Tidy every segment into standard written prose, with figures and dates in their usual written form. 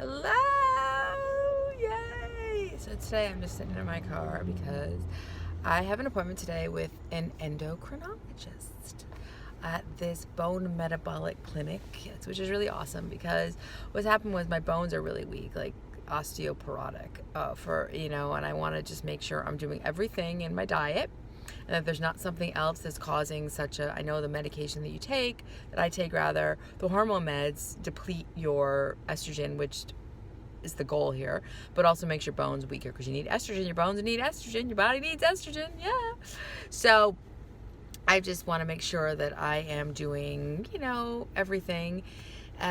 Hello! Yay! So today I'm just sitting in my car because I have an appointment today with an endocrinologist at this bone metabolic clinic, which is really awesome because what's happened was my bones are really weak, like osteoporotic, and I want to just make sure I'm doing everything in my diet and that there's not something else that's causing I know the medication that I take rather, the hormone meds deplete your estrogen, which is the goal here, but also makes your bones weaker because you need estrogen. Your bones need estrogen. Your body needs estrogen. Yeah. So I just want to make sure that I am doing, everything.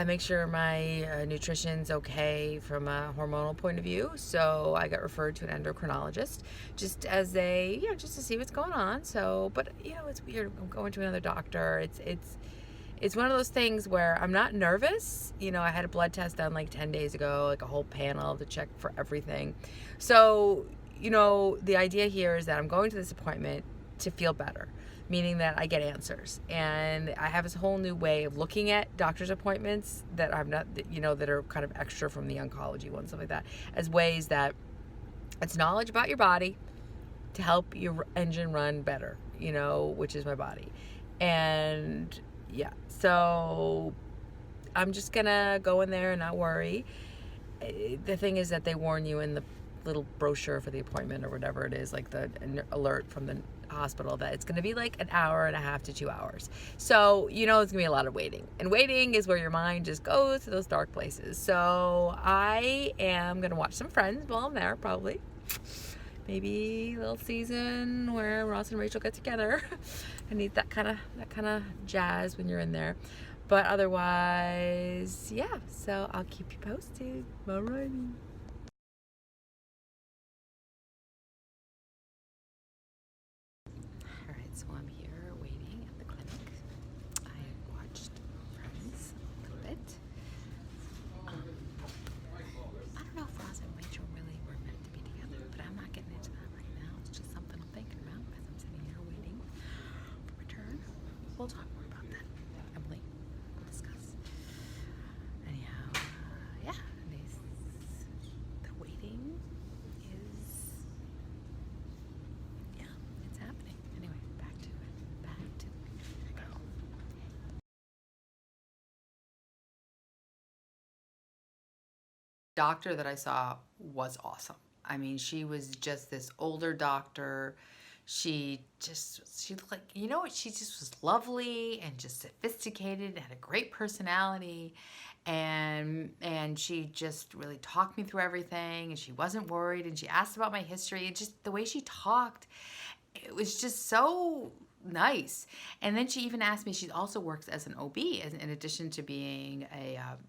Make sure my nutrition's okay from a hormonal point of view. So I got referred to an endocrinologist just as just to see what's going on. So, but it's weird. I'm going to another doctor. It's one of those things where I'm not nervous. I had a blood test done like 10 days ago, like a whole panel to check for everything. So, the idea here is that I'm going to this appointment to feel better, meaning that I get answers. And I have this whole new way of looking at doctor's appointments that I'm not, that are kind of extra from the oncology ones, stuff like that, as ways that it's knowledge about your body to help your engine run better, which is my body. And yeah, so I'm just gonna go in there and not worry. The thing is that they warn you in the little brochure for the appointment or whatever it is, like the alert from the hospital, that it's gonna be like an hour and a half to 2 hours. So it's gonna be a lot of waiting, and waiting is where your mind just goes to those dark places. So I am gonna watch some Friends while I'm there, probably. Maybe a little season where Ross and Rachel get together. I need that kind of jazz when you're in there. But otherwise, yeah. So I'll keep you posted. Alrighty. Alright, so I'm here waiting at the clinic. I have watched Friends a little bit. I don't know if Ross and Rachel really were meant to be together, but I'm not getting into that right now. It's just something I'm thinking about as I'm sitting here waiting for return. We'll talk more about that. Emily, we'll discuss. Anyhow, yeah, the waiting is, yeah, it's happening. Anyway, back to it. Here I go. Doctor that I saw was awesome. I mean, she was just this older doctor. She looked like, what? She just was lovely and just sophisticated, had a great personality. And she just really talked me through everything, and she wasn't worried, and she asked about my history. And just the way she talked, it was just so nice. And then she even asked me, she also works as an OB, in addition to being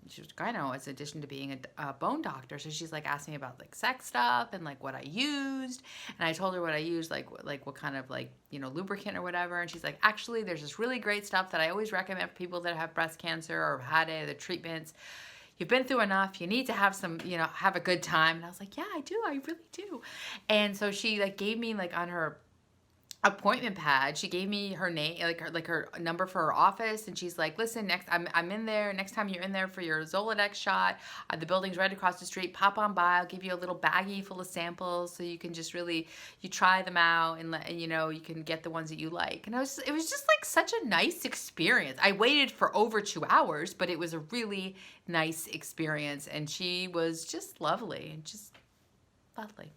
she was gyno, as addition to being a bone doctor. So she's like asking me about like sex stuff and like what I used. And I told her what I used, like what kind of lubricant or whatever. And she's like, actually, there's this really great stuff that I always recommend for people that have breast cancer or had it, the treatments. You've been through enough. You need to have some, have a good time. And I was like, yeah, I do. I really do. And so she like gave me like on her appointment pad, she gave me her name, like her number for her office, and she's like, listen, I'm in there, next time you're in there for your Zoladex shot, the building's right across the street, pop on by, I'll give you a little baggie full of samples so you can just really, you try them out, and you can get the ones that you like. And it was just like such a nice experience. I waited for over 2 hours, but it was a really nice experience, and she was just lovely, and just lovely.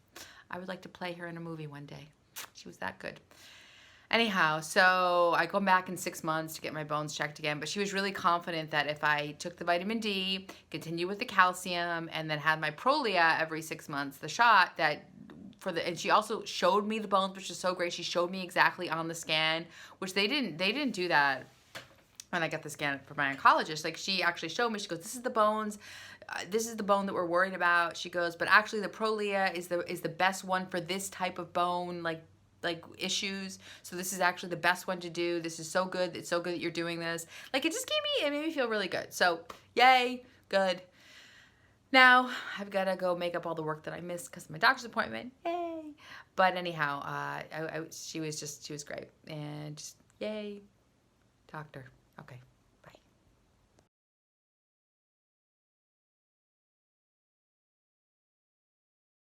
I would like to play her in a movie one day. She was that good. Anyhow, so I go back in 6 months to get my bones checked again, but she was really confident that if I took the vitamin D, continue with the calcium, and then had my Prolia every 6 months, the shot, and she also showed me the bones, which is so great. She showed me exactly on the scan, which they didn't do that when I got the scan for my oncologist. Like, she actually showed me, she goes, this is the bones, this is the bone that we're worried about. She goes, but actually the Prolia is the best one for this type of bone, like issues. So this is actually the best one to do. This is so good. It's so good that you're doing this. Like, it made me feel really good. So yay, good. Now I've got to go make up all the work that I missed because of my doctor's appointment. Yay. But anyhow, she was great, and just yay, doctor. Okay.